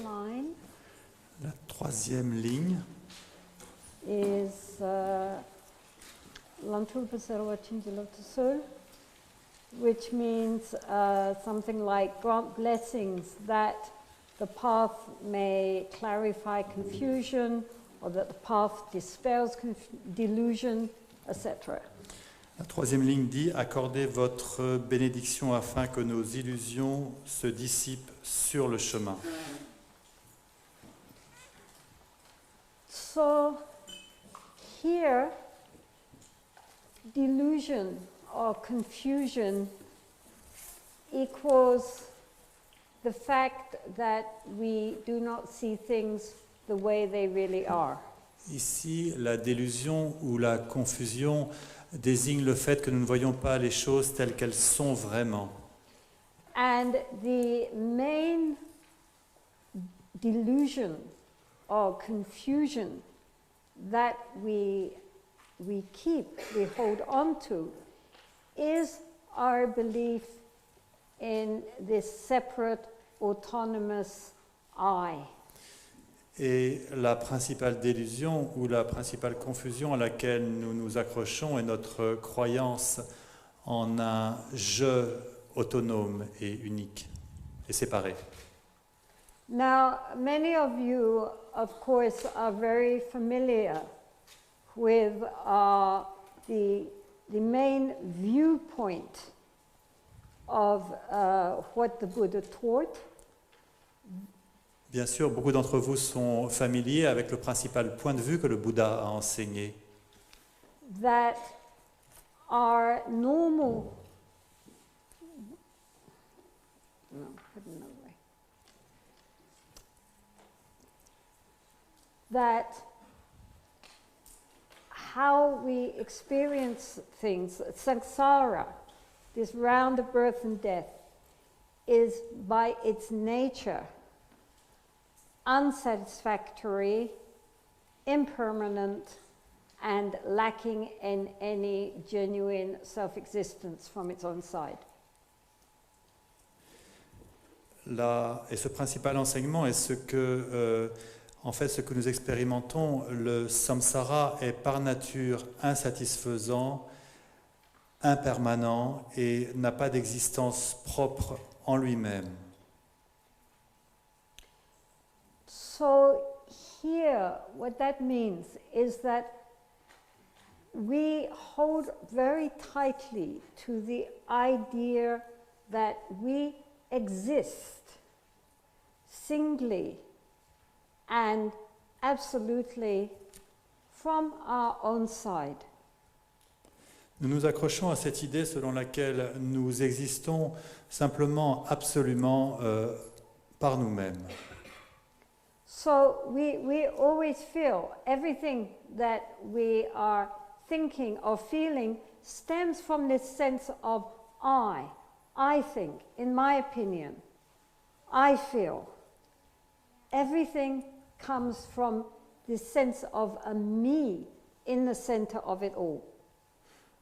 line La troisième ligne is Lantulpa Sarva Chinjalata, which means something like grant blessings that the path may clarify confusion or that the path dispels delusion, etc. La troisième ligne dit « Accordez votre bénédiction afin que nos illusions se dissipent sur le chemin. » So here, delusion or confusion equals the fact that we do not see things the way they really are. Ici, la délusion ou la confusion désigne le fait que nous ne voyons pas les choses telles qu'elles sont vraiment. And the main delusion or confusion that we hold on to, is our belief in this separate, autonomous I. Et la principale délusion ou la principale confusion à laquelle nous nous accrochons est notre croyance en un je autonome et unique et séparé. Now, many of you, of course, are very familiar with the main viewpoint of what the Buddha taught. Bien sûr, beaucoup d'entre vous sont familiers avec le principal point de vue que le Bouddha a enseigné. That our normal, no, put it another way. That how we experience things, samsara, this round of birth and death, is by its nature unsatisfactory, impermanent, and lacking in any genuine self-existence from its own side. Et ce principal enseignement est ce que, en fait, ce que nous expérimentons, le samsara est par nature insatisfaisant, impermanent et n'a pas d'existence propre en lui-même. So here, what that means is that we hold very tightly to the idea that we exist singly and absolutely from our own side. Nous nous accrochons à cette idée selon laquelle nous existons simplement, absolument par nous-mêmes. So we always feel everything that we are thinking or feeling stems from this sense of I think, in my opinion, I feel. Everything comes from this sense of a me in the center of it all.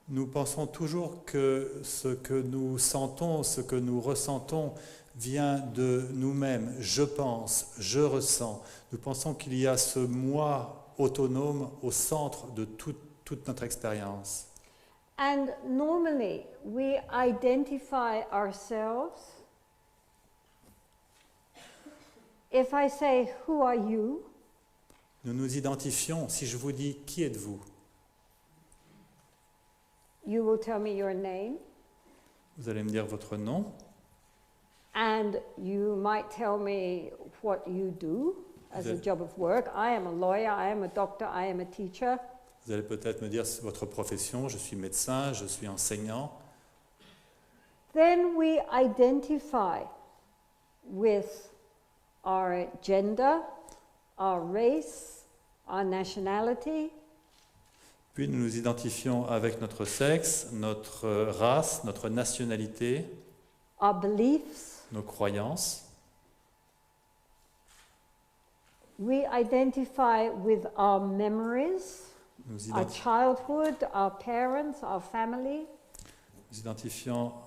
Nous pensons toujours que ce que nous sentons, ce que nous ressentons vient de nous-mêmes. Je pense, je ressens. Nous pensons qu'il y a ce moi autonome au centre de toute notre expérience. And normally we identify ourselves. If I say, who are you? Nous nous identifions. Si je vous dis, qui êtes-vous? You will tell me your name. Vous allez me dire votre nom. And you might tell me what you do as a job of work. I am a lawyer, I am a doctor, I am a teacher. Vous allez peut-être me dire votre profession, je suis médecin, je suis enseignant. Then we identify with our gender, our race, our nationality. Puis nous nous identifions avec notre sexe, notre race, notre nationalité, our beliefs. Nos croyances. We identify with our memories, our childhood, our parents, our family.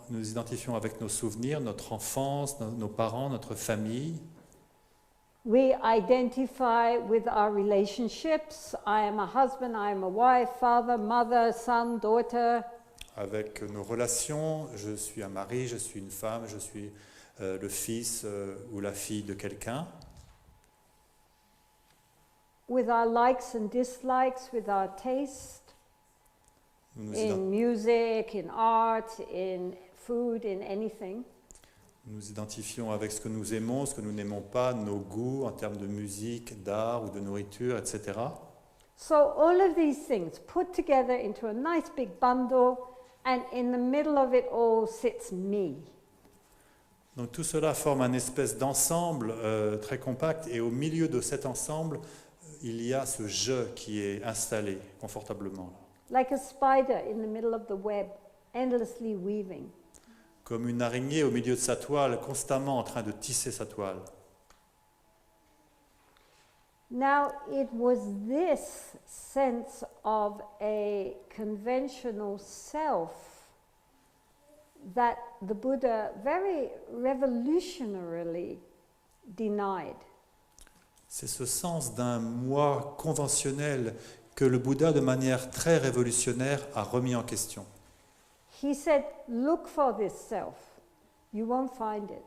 Nous identifions avec nos souvenirs, notre enfance, nos parents, notre famille. We identify with our relationships. I am a husband, I am a wife, father, mother, son, daughter. Avec nos relations, je suis un mari, je suis une femme, je suis le fils ou la fille de quelqu'un. With our likes and dislikes, with our taste Nous nous, in music, in art, in food, in anything. nous identifions avec ce que nous aimons, ce que nous n'aimons pas, nos goûts en termes de musique, d'art ou de nourriture, etc. So all of these things put together into a nice big bundle, and in the middle of it all sits me. Donc tout cela forme un espèce d'ensemble très compact, et au milieu de cet ensemble, il y a ce « je » qui est installé confortablement. Like a spider in the middle of the web, endlessly weaving. Comme une araignée au milieu de sa toile, constamment en train de tisser sa toile. Now, it was this sense of a conventional self that the Buddha very revolutionarily denied. C'est ce sens d'un moi conventionnel que le Bouddha, de manière très révolutionnaire, a remis en question. He said, look for this self. You won't find it.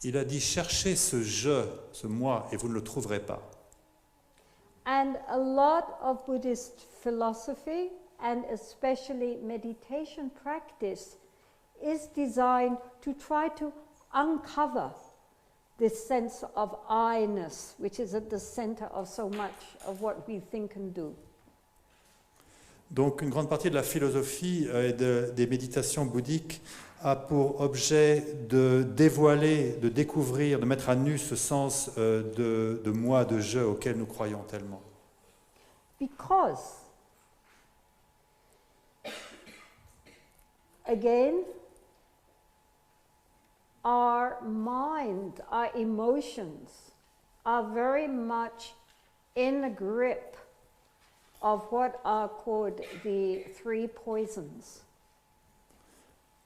Il a dit, cherchez ce je, ce moi, et vous ne le trouverez pas. And a lot of Buddhist philosophy, and especially meditation practice, is designed to try to uncover this sense of I-ness, which is at the center of so much of what we think and do. Donc une grande partie de la philosophie et des méditations bouddhiques a pour objet de dévoiler, de découvrir, de mettre à nu ce sens de moi, de je auquel nous croyons tellement. Because, again, our mind, our emotions are very much in the grip of what are called the three poisons.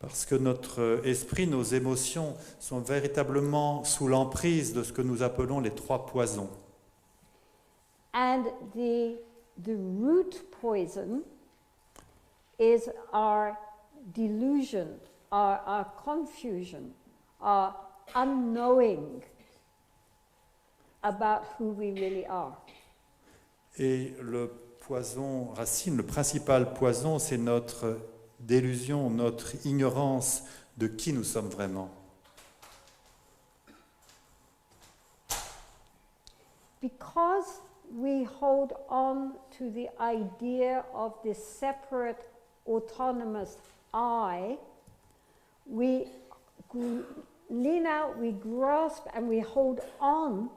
Parce que notre esprit, nos émotions sont véritablement sous l'emprise de ce que nous appelons les trois poisons. And the root poison is our delusion, our confusion, our unknowing about who we really are. Et le poison racine, le principal poison, c'est notre délusion, notre ignorance de qui nous sommes vraiment. Because we hold on to the idea of this separate, autonomous I, we lean out, we grasp, and we hold on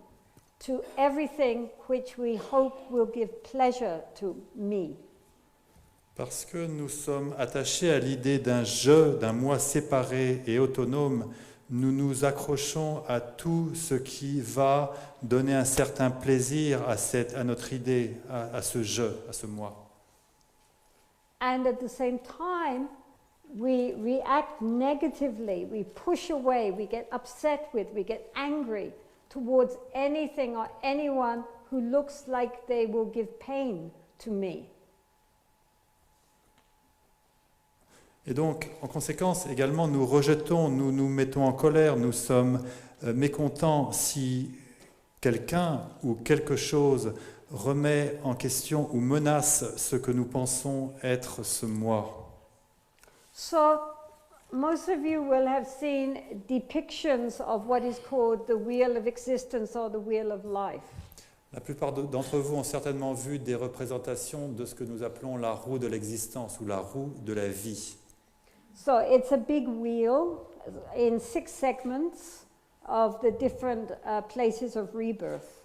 to everything which we hope will give pleasure to me. Parce que nous sommes attachés à l'idée d'un je, d'un moi séparé et autonome, nous nous accrochons à tout ce qui va donner un certain plaisir à notre idée, à ce je, à ce moi. And at the same time, we react negatively, we push away, we get upset with, we get angry towards anything or anyone who looks like they will give pain to me. Et donc, en conséquence, également, nous rejetons, nous nous mettons en colère, nous sommes mécontents si quelqu'un ou quelque chose remet en question ou menace ce que nous pensons être ce moi. So, most of you will have seen depictions of what is called the wheel of existence or the wheel of life. La plupart d'entre vous ont certainement vu des représentations de ce que nous appelons la roue de l'existence ou la roue de la vie. So it's a big wheel in 6 segments of the different places of rebirth.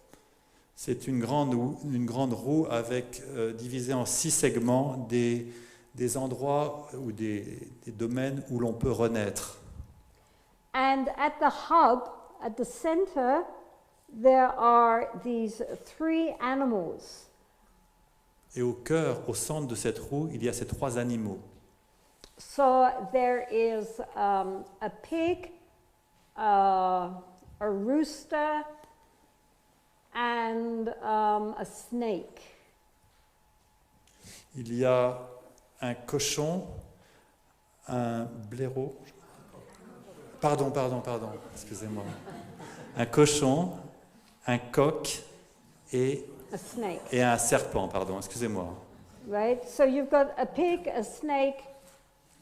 C'est une grande roue avec divisée en 6 segments des endroits ou des domaines où l'on peut renaître. And at the hub, at the center, there are these 3 animals. Et au cœur, au centre de cette roue, il y a ces 3 animaux. So there is a pig, a rooster, and a snake. Il y a un cochon, un blaireau. Pardon, excusez-moi. Un cochon, un coq A snake. et un serpent, pardon, excusez-moi. Right? So you've got a pig, a snake,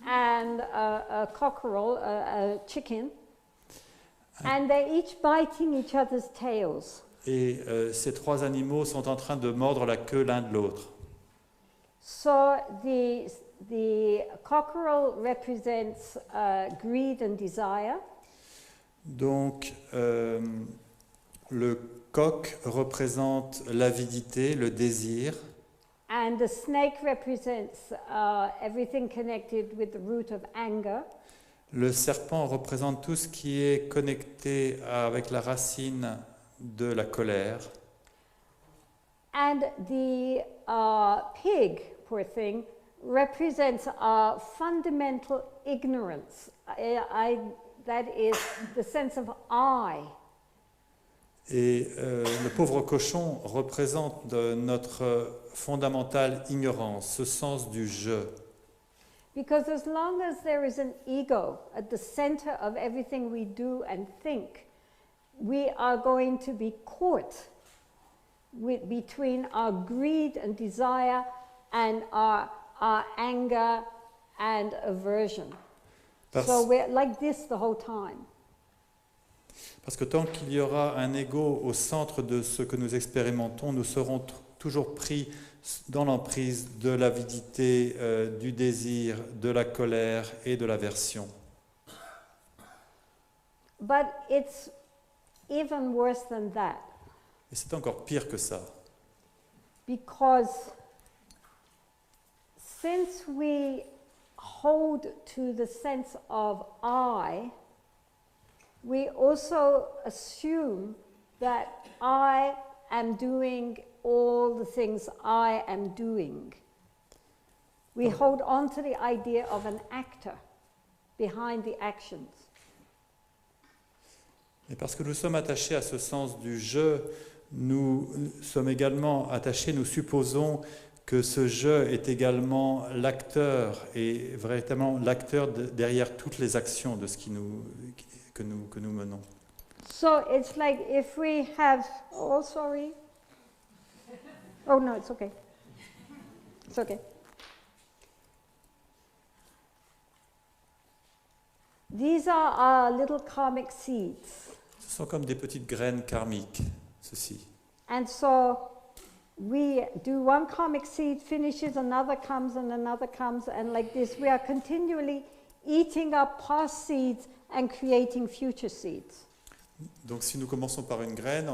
and a cockerel, a chicken, and they're each biting each other's tails. Et ces trois animaux sont en train de mordre la queue l'un de l'autre. So the cockerel represents greed and desire, Donc, le coq représente l'avidité, le désir, and the snake represents everything connected with the root of anger, le serpent représente tout ce qui est connecté avec la racine de la colère, and the pig, poor thing, represents fundamental ignorance. That is the sense of I. et le pauvre cochon représente notre fondamentale ignorance, ce sens du « je ». Because as long as there is an ego at the center of everything we do and think, we are going to be caught between our greed and desire and our anger and aversion. So we're like this the whole time. Parce que tant qu'il y aura un ego au centre de ce que nous expérimentons, nous serons toujours pris dans l'emprise de l'avidité, du désir, de la colère et de l'aversion. But it's even worse than that. Et c'est encore pire que ça. Because since we hold to the sense of I, we also assume that I am doing all the things I am doing. We hold on to the idea of an actor behind the actions. Et parce que nous sommes attachés à ce sens du « je », nous sommes également attachés, nous supposons que ce « je » est également l'acteur, et véritablement l'acteur derrière toutes les actions de ce que nous menons. So it's like if we have, oh sorry. Oh no, it's okay. It's okay. These are our little karmic seeds. Ce sont comme des petites graines karmiques, ceci. And so we do one karmic seed, finishes, another comes, and like this. We are continually eating up past seeds and creating future seeds. Donc si nous commençons par une graine,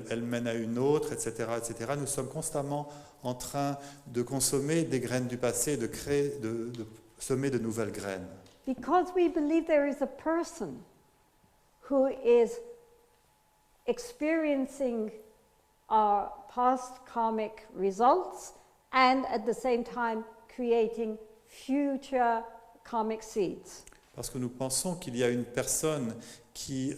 elle mène à une autre, etc., etc. Nous sommes constamment en train de consommer des graines du passé, de créer, de semer de nouvelles graines. Because we believe there is a person who is experiencing our past karmic results and at the same time creating future karmic seeds. Parce que nous pensons qu'il y a une personne qui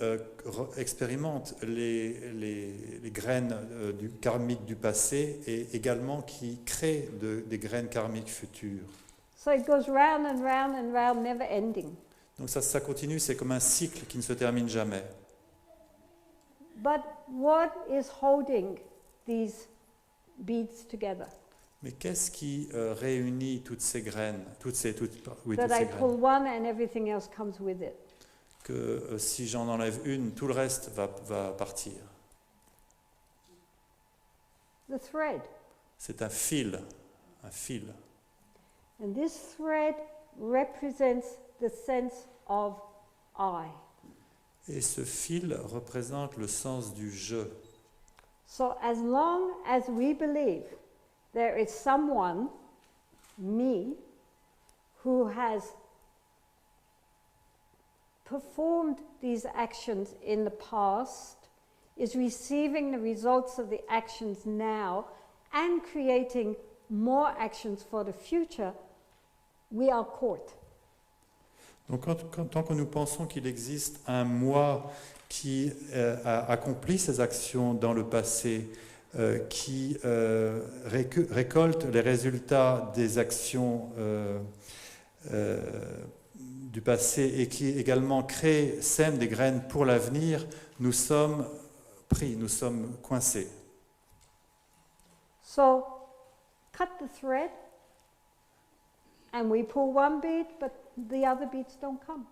expérimente les graines du karmique du passé et également qui crée des graines karmiques futures. So it goes round and round and round, never ending. Donc ça continue, c'est comme un cycle qui ne se termine jamais. But what is holding these beads together? Mais qu'est-ce qui réunit toutes ces graines, toutes ces That graines I pull one and everything else comes with it. Que si j'en enlève une, tout le reste va partir. The thread. C'est un fil, un fil. And this thread represents the sense of I. Et ce fil représente le sens du « je ». So as long as we believe there is someone, me, who has performed these actions in the past, is receiving the results of the actions now, and creating more actions for the future, we are caught. Donc tant que nous pensons qu'il existe un moi qui a accompli ces actions dans le passé, qui récolte les résultats des actions du passé et qui également sème des graines pour l'avenir, nous sommes pris, nous sommes coincés. So, cut the thread, and we pull one bead, but the other beads don't come.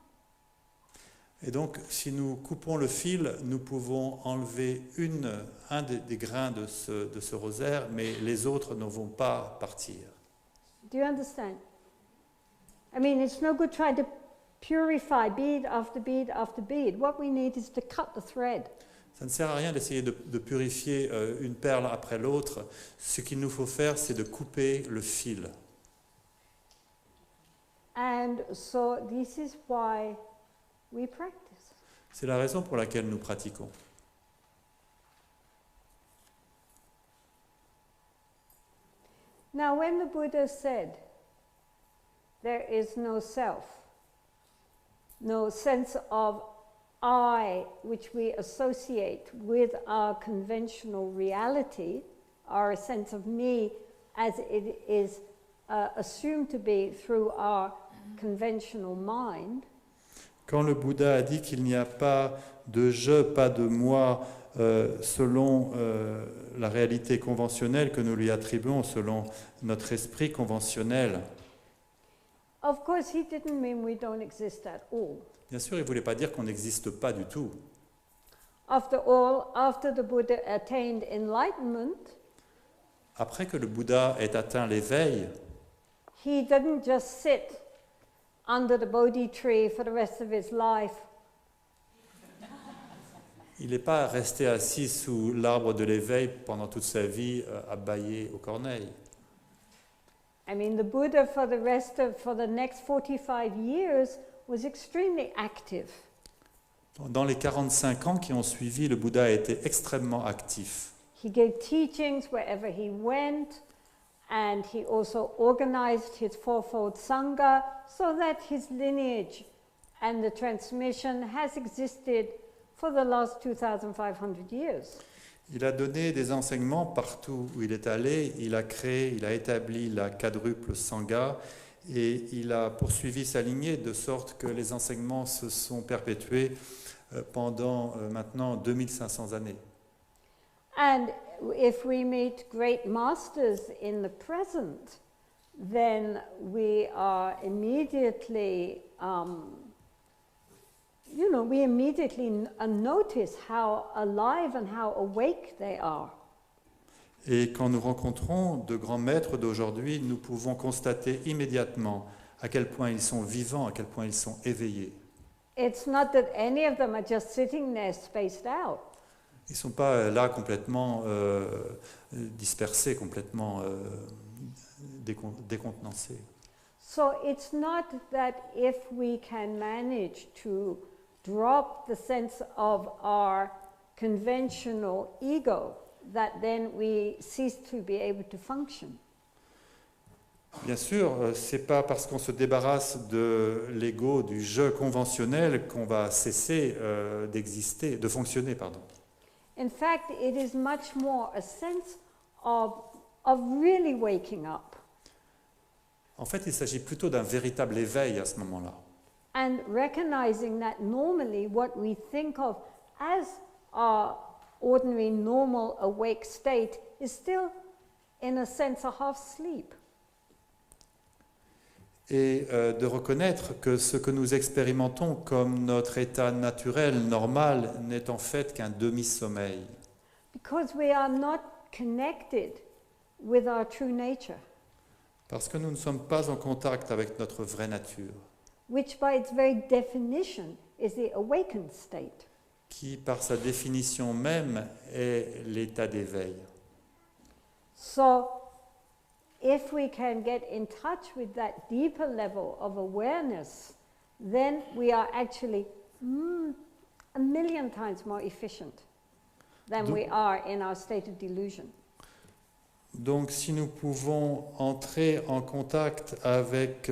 Et donc, si nous coupons le fil, nous pouvons enlever un des grains de ce rosaire, mais les autres ne vont pas partir. Do you understand? I mean, it's no good trying to purify bead after bead after bead. What we need is to cut the thread. Ça ne sert à rien d'essayer de purifier une perle après l'autre. Ce qu'il nous faut faire, c'est de couper le fil. And so this is why we practice. C'est la raison pour laquelle nous pratiquons. Now, when the Buddha said there is no self, no sense of I which we associate with our conventional reality, our sense of me as it is assumed to be through our conventional mind, Quand le Bouddha a dit qu'il n'y a pas de je, pas de moi, selon la réalité conventionnelle que nous lui attribuons, selon notre esprit conventionnel, of course he didn't mean we don't exist at all. bien sûr, il ne voulait pas dire qu'on n'existe pas du tout. After all, after the Buddha attained enlightenment, Après que le Bouddha ait atteint l'éveil, he didn't just sit under the Bodhi tree for the rest of his life. il n'est pas resté assis sous l'arbre de l'éveil pendant toute sa vie à bâiller aux corneilles. I mean, the Buddha for the next 45 years was extremely active. Dans les 45 ans qui ont suivi, le Bouddha a été extrêmement actif. He gave teachings wherever he went, and he also organized his fourfold Sangha so that his lineage and the transmission has existed for the last 2,500 years. Il a donné des enseignements partout où il est allé, il a établi la quadruple Sangha et il a poursuivi sa lignée de sorte que les enseignements se sont perpétués pendant maintenant 2500 années. And if we meet great masters in the present, then we are immediately, we immediately notice how alive and how awake they are. Et quand nous rencontrons de grands maîtres d'aujourd'hui, nous pouvons constater immédiatement à quel point ils sont vivants, à quel point ils sont éveillés. It's not that any of them are just sitting there spaced out. Ils ne sont pas là complètement dispersés, complètement décontenancés. So it's not that if we can manage to drop the sense of our conventional ego, that then we cease to be able to function. Bien sûr, ce n'est pas parce qu'on se débarrasse de l'ego, du je conventionnel, qu'on va cesser d'exister, de fonctionner, pardon. In fact, it is much more a sense of really waking up En fait, il s'agit plutôt d'un véritable éveil à ce moment-là. and recognizing that normally what we think of as our ordinary, normal, awake state is still, in a sense, a half sleep. Et de reconnaître que ce que nous expérimentons comme notre état naturel, normal, n'est en fait qu'un demi-sommeil. Because we are not connected with our true nature, Parce que nous ne sommes pas en contact avec notre vraie nature, which by its very definition is the awakened state. qui par sa définition même est l'état d'éveil. So, if we can get in touch with that deeper level of awareness, then we are actually a million times more efficient than we are in our state of delusion. Donc si nous pouvons entrer en contact avec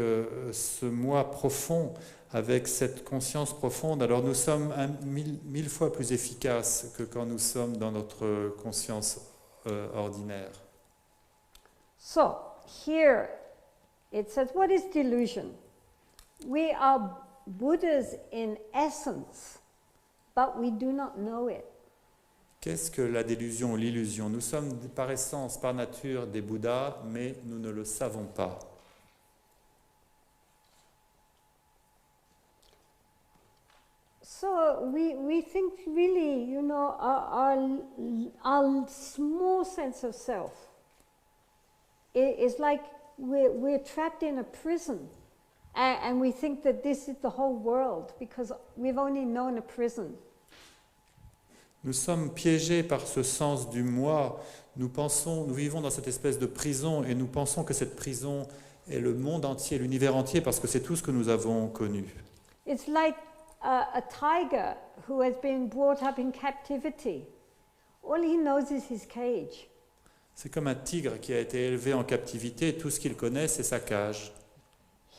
ce moi profond, avec cette conscience profonde, alors nous sommes mille fois plus efficaces que quand nous sommes dans notre conscience ordinaire. So, here it says, what is delusion? We are Buddhas in essence, but we do not know it. Qu'est-ce que la délusion ou l'illusion? Nous sommes par essence, par nature, des Bouddhas, mais nous ne le savons pas. So we think really, you know, our small sense of self is like we're trapped in a prison, and we think that this is the whole world because we've only known a prison. Nous sommes piégés par ce sens du moi. Nous vivons dans cette espèce de prison et nous pensons que cette prison est le monde entier, l'univers entier, parce que c'est tout ce que nous avons connu. It's like a tiger who has been brought up in captivity. All he knows is his cage. C'est comme un tigre qui a été élevé en captivité, tout ce qu'il connaît, c'est sa cage.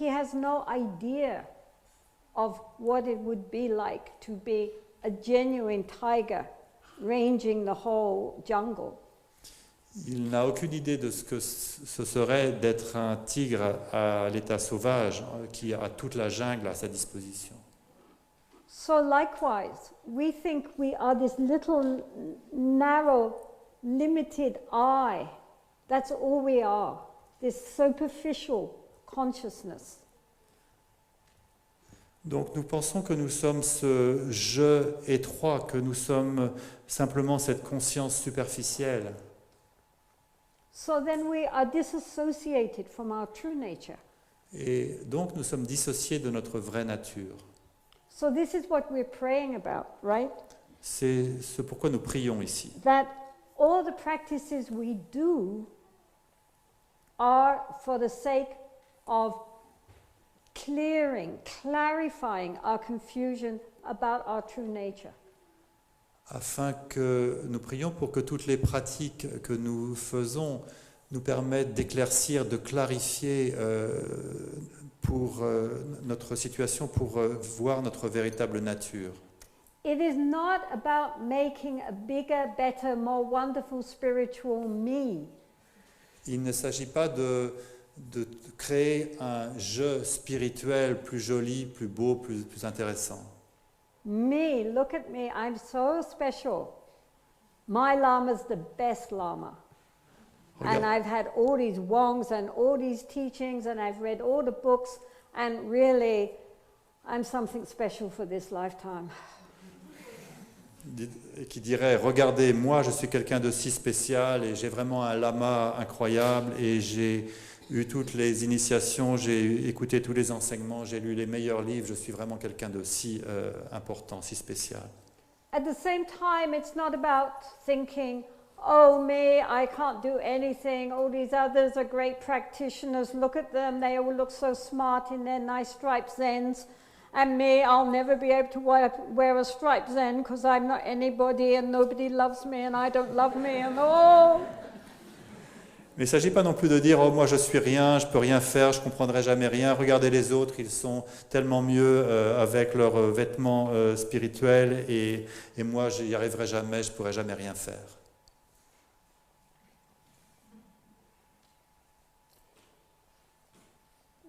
He has no idea of what it would be like to be a genuine tiger ranging the whole jungle. Il n'a aucune idée de ce que ce serait d'être un tigre à l'état sauvage qui a toute la jungle à sa disposition. So likewise, we think we are this little narrow, limited I. That's all we are, this superficial consciousness. Donc nous pensons que nous sommes ce je étroit, que nous sommes simplement cette conscience superficielle. So then we are disassociated from our true nature. Et donc nous sommes dissociés de notre vraie nature. So this is what we're praying about, right? C'est ce pourquoi nous prions ici. That all the practices we do are for the sake of clarifying our confusion about our true nature. Afin que nous prions pour que toutes les pratiques que nous faisons nous permettent d'éclaircir, de clarifier pour notre situation, pour voir notre véritable nature. It is not about making a bigger, better, more wonderful spiritual me. Il ne s'agit pas de créer un je spirituel plus joli, plus beau, plus intéressant. Me, look at me, I'm so special. My Lama's the best Lama. And I've had all these wongs and all these teachings and I've read all the books and really I'm something special for this lifetime. Qui dirait, regardez, moi je suis quelqu'un de si spécial et j'ai vraiment un lama incroyable et j'ai eu toutes les initiations, j'ai écouté tous les enseignements, j'ai lu les meilleurs livres, je suis vraiment quelqu'un de si important, si spécial. At the same time, it's not about thinking, oh me, I can't do anything, all these others are great practitioners, look at them, they all look so smart in their nice striped zens, and me, I'll never be able to wear a striped zen because I'm not anybody and nobody loves me and I don't love me and oh. Mais il ne s'agit pas non plus de dire « Oh, moi je suis rien, je peux rien faire, je ne comprendrai jamais rien. Regardez les autres, ils sont tellement mieux avec leurs vêtements spirituels et moi je n'y arriverai jamais, je ne pourrai jamais rien faire. »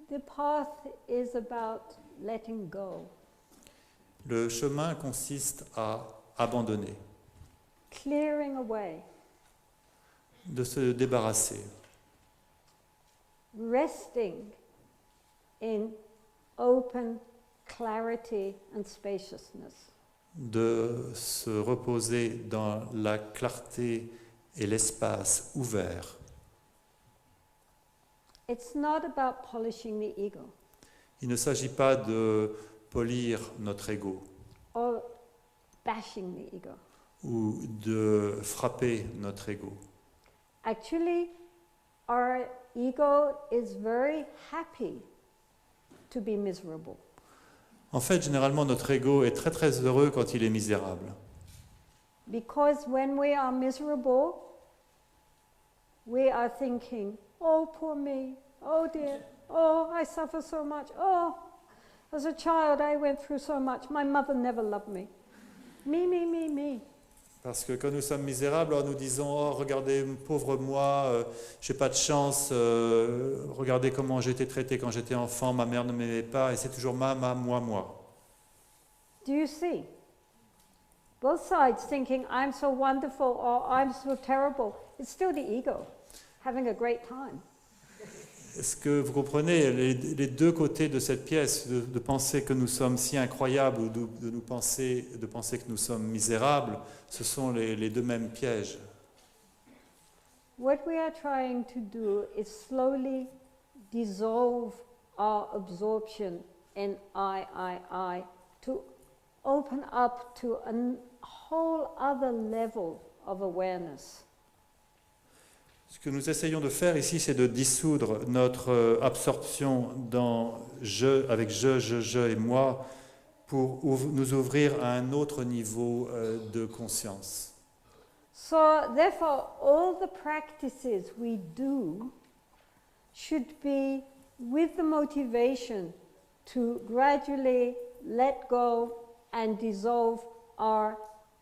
The path is about letting go. Le chemin consiste à abandonner, Clearing away. de se débarrasser, Resting in open clarity and spaciousness. de se reposer dans la clarté et l'espace ouvert. It's not about polishing the ego Il ne s'agit pas de polir notre ego or bashing the ego. ou de frapper notre ego. Actually, our ego is very happy to be miserable. En fait, généralement, notre ego est très très heureux quand il est misérable. Because when we are miserable, we are thinking, oh, poor me, oh dear, oh, I suffer so much, oh, as a child I went through so much, my mother never loved me. Me, me, me, me. Parce que quand nous sommes misérables, nous disons, oh, regardez, pauvre moi, j'ai pas de chance, regardez comment j'ai été traité quand j'étais enfant, ma mère ne m'aimait pas, et c'est toujours moi. Do you see? Both sides thinking, I'm so wonderful or I'm so terrible. It's still the ego having a great time. Est-ce que vous comprenez les deux côtés de cette pièce, de penser que nous sommes si incroyables ou de penser que nous sommes misérables, ce sont les deux mêmes pièges. What we are trying to do is slowly dissolve our absorption in I, to open up to a whole other level of awareness. Ce que nous essayons de faire ici, c'est de dissoudre notre absorption dans avec je et moi pour nous ouvrir à un autre niveau de conscience. So therefore, all the practices we do should be with the motivation to gradually let go and dissolve our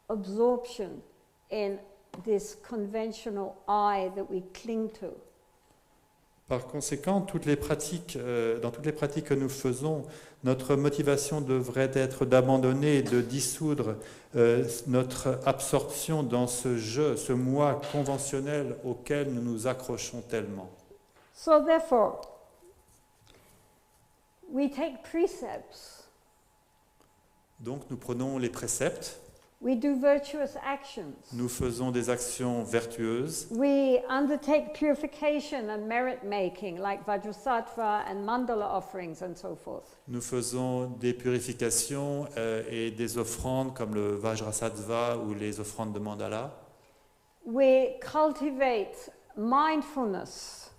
absorption in this conventional I that we cling to. Par conséquent, dans toutes les pratiques que nous faisons, notre motivation devrait être d'abandonner et de dissoudre notre absorption dans ce je, ce moi conventionnel auquel nous nous accrochons tellement. So therefore, we take precepts. Donc nous prenons les préceptes. We do virtuous actions. Nous faisons des actions vertueuses. We undertake purification and merit making, like Vajrasattva and mandala offerings and so forth. Nous faisons des purifications et des offrandes comme le Vajrasattva ou les offrandes de mandala. We cultivate mindfulness.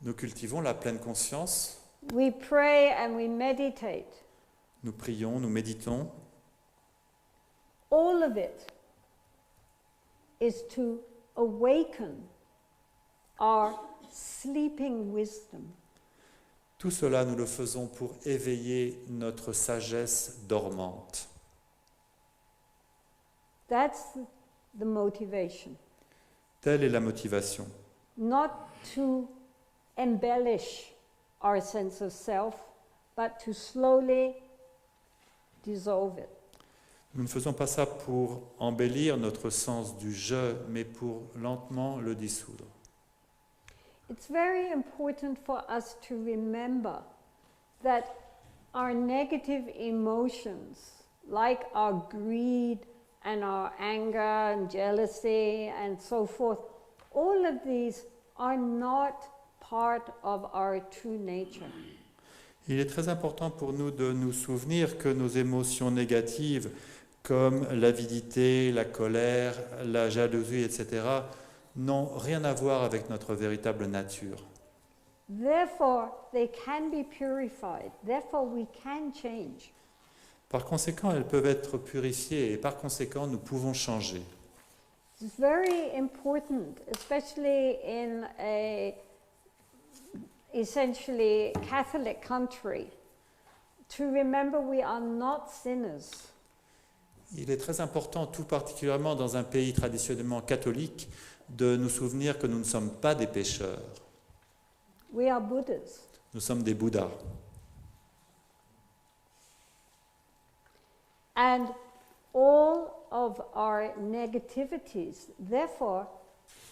Nous cultivons la pleine conscience. We pray and we meditate. Nous prions, nous méditons. All of it is to awaken our sleeping wisdom. Tout cela, nous le faisons pour éveiller notre sagesse dormante. That's the motivation. Telle est la motivation. Not to embellish our sense of self, but to slowly dissolve it. Nous ne faisons pas ça pour embellir notre sens du je, mais pour lentement le dissoudre. It's very important for us to remember that our negative emotions, like our greed and our anger and jealousy and so forth, all of these are not part of our true nature. Il est très important pour nous de nous souvenir que nos émotions négatives, comme l'avidité, la colère, la jalousie, etc., n'ont rien à voir avec notre véritable nature. Therefore, they can be purified. Therefore, we can change. Par conséquent, elles peuvent être purifiées et par conséquent, nous pouvons changer. It's very important, especially in a essentially Catholic country, to remember we are not sinners. Il est très important, tout particulièrement dans un pays traditionnellement catholique, de nous souvenir que nous ne sommes pas des pécheurs. We are Buddhas. Nous sommes des Bouddhas. And all of our negativities, therefore,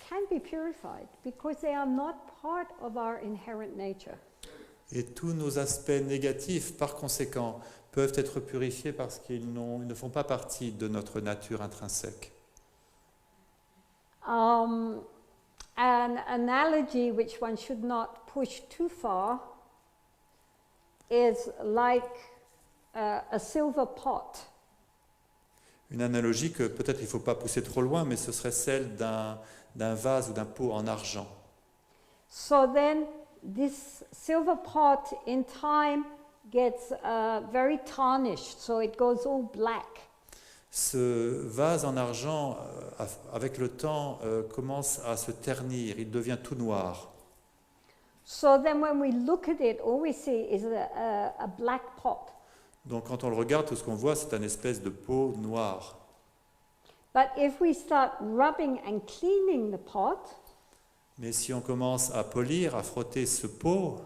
can be purified because they are not part of our inherent nature. Et tous nos aspects négatifs, par conséquent, peuvent être purifiés parce qu'ils ne font pas partie de notre nature intrinsèque. An analogy which one should not push too far is like a silver pot. Une analogie que peut-être il ne faut pas pousser trop loin, mais ce serait celle d'un vase ou d'un pot en argent. So then this silver pot in time gets very tarnished, so it goes all black. ce vase en argent, avec le temps, commence à se ternir, il devient tout noir. So then when we look at it, all we see is a black pot. Donc quand on le regarde, tout ce qu'on voit, c'est une espèce de peau noire. But if we start rubbing and cleaning the pot, Mais si on commence à polir, à frotter ce pot,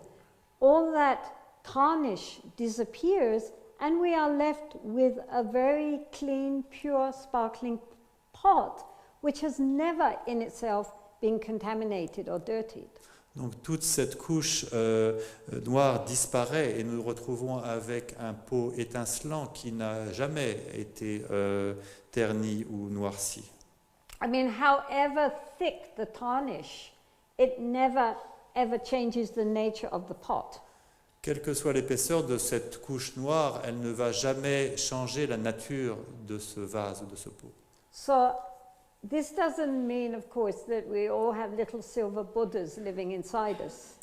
all that tarnish disappears and we are left with a very clean, pure, sparkling pot, which has never in itself been contaminated or dirtied. donc toute cette couche noire disparaît et nous nous retrouvons avec un pot étincelant qui n'a jamais été terni ou noirci. I mean, however thick the tarnish, it never ever changes the nature of the pot. Quelle que soit l'épaisseur de cette couche noire, elle ne va jamais changer la nature de ce vase ou de ce pot. So this doesn't mean, of course, that we all have little silver Buddhas living inside us.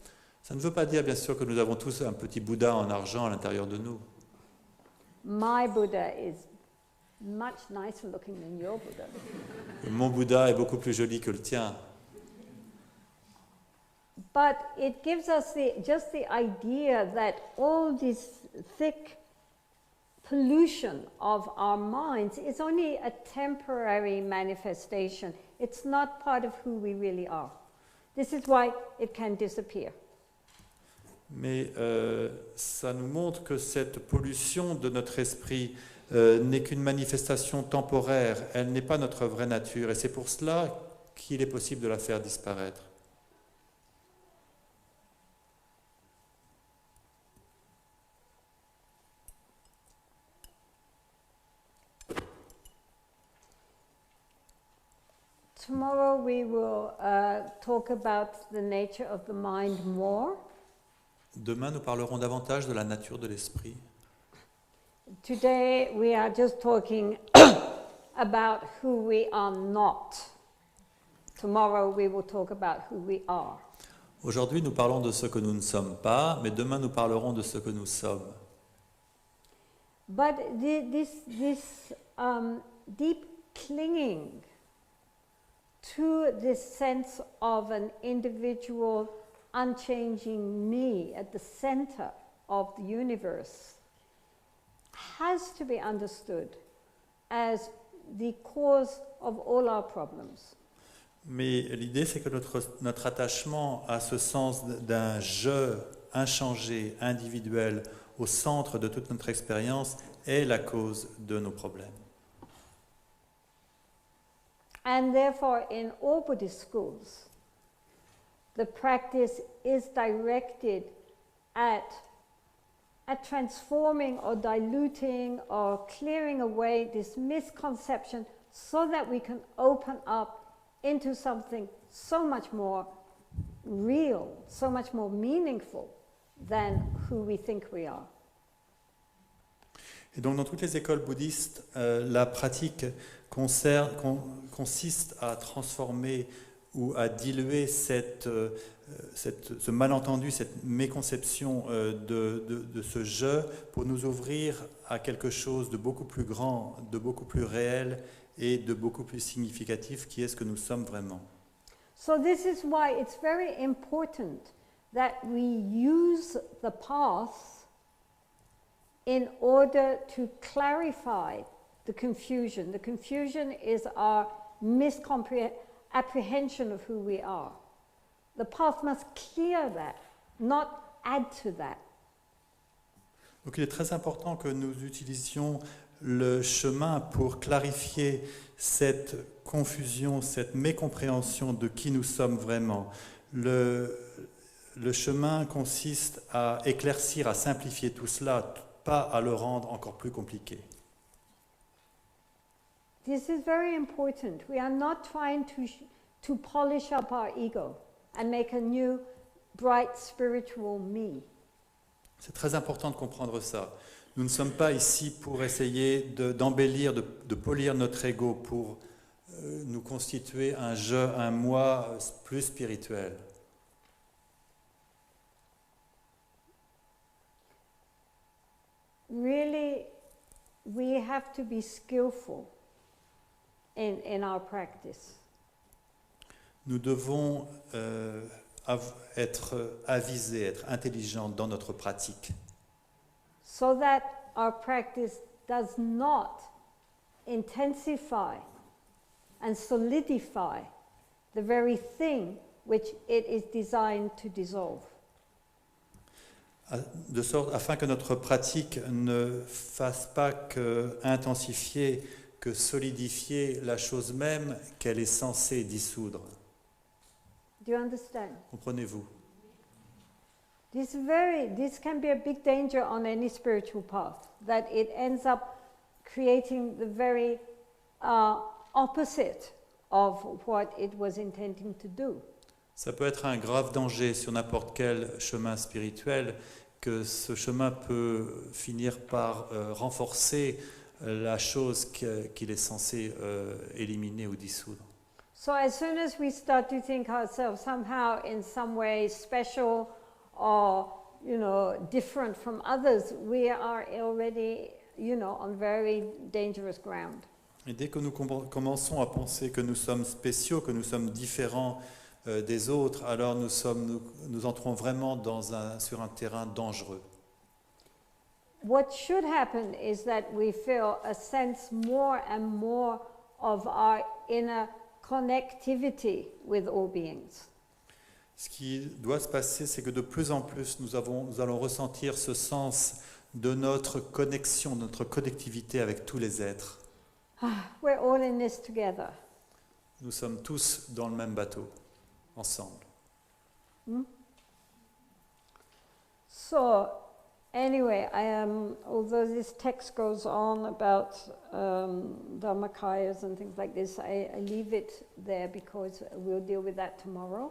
Ça ne veut pas dire, bien sûr, que nous avons tous un petit Bouddha en argent à l'intérieur de nous. My Buddha is much nicer looking than your Buddha. Mon Bouddha est beaucoup plus joli que le tien. But it gives us just the idea that all this thick pollution of our minds is only a temporary manifestation. It's not part of who we really are. This is why it can disappear. Mais ça nous montre que cette pollution de notre esprit n'est qu'une manifestation temporaire. Elle n'est pas notre vraie nature. Et c'est pour cela qu'il est possible de la faire disparaître. Tomorrow we will talk about the nature of the mind more. Demain, nous parlerons davantage de la nature de l'esprit. Today we are just talking about who we are not. Tomorrow we will talk about who we are. Aujourd'hui, nous parlons de ce que nous ne sommes pas, mais demain, nous parlerons de ce que nous sommes. But this deep clinging to this sense of an individual, unchanging me at the center of the universe has to be understood as the cause of all our problems. Mais l'idée, c'est que notre attachement à ce sens d'un je inchangé, individuel, au centre de toute notre expérience, est la cause de nos problèmes. And therefore, in all Buddhist schools, the practice is directed at transforming or diluting or clearing away this misconception so that we can open up into something so much more real, so much more meaningful than who we think we are. Et donc, dans toutes les écoles bouddhistes, la pratique consiste à transformer ou à diluer ce malentendu, cette méconception de ce je pour nous ouvrir à quelque chose de beaucoup plus grand, de beaucoup plus réel et de beaucoup plus significatif qui est ce que nous sommes vraiment. So this is why it's very important that we use the path in order to clarify the confusion. The confusion is our misapprehension of who we are. The path must clear that, not add to that. Donc il est très important que nous utilisions le chemin pour clarifier cette confusion, cette mécompréhension de qui nous sommes vraiment. Le chemin consiste à éclaircir, à simplifier tout cela, pas à le rendre encore plus compliqué. This is very important. We are not trying to polish up our ego and make a new, bright, spiritual me. C'est très important de comprendre ça. Nous ne sommes pas ici pour essayer d'embellir, de polir notre ego, pour nous constituer un je, un moi plus spirituel. Really, we have to be skillful in our practice. Nous devons être avisés, être intelligents dans notre pratique, So that our practice does not intensify and solidify the very thing which it is designed to dissolve. de sorte afin que notre pratique ne fasse pas que intensifier, que solidifier la chose même qu'elle est censée dissoudre. Do you understand? Comprenez-vous? This can be a big danger on any spiritual path, that it ends up creating the very opposite of what it was intending to do. Ça peut être un grave danger sur n'importe quel chemin spirituel, que ce chemin peut finir par renforcer la chose qu'il est censé éliminer ou dissoudre. So as soon as we start to think ourselves somehow in some way special or, different from others, we are already, on very dangerous ground. Et dès que nous commençons à penser que nous sommes spéciaux, que nous sommes différents des autres, alors nous entrons vraiment sur un terrain dangereux. What should happen is that we feel a sense more and more of our inner connectivity with all beings. Ce qui doit se passer, c'est que de plus en plus, nous allons ressentir ce sens de notre connexion, de notre connectivité avec tous les êtres. We're all in this together. Nous sommes tous dans le même bateau, ensemble. So, anyway, although this text goes on about Dharmakayas and things like this, I leave it there because we'll deal with that tomorrow.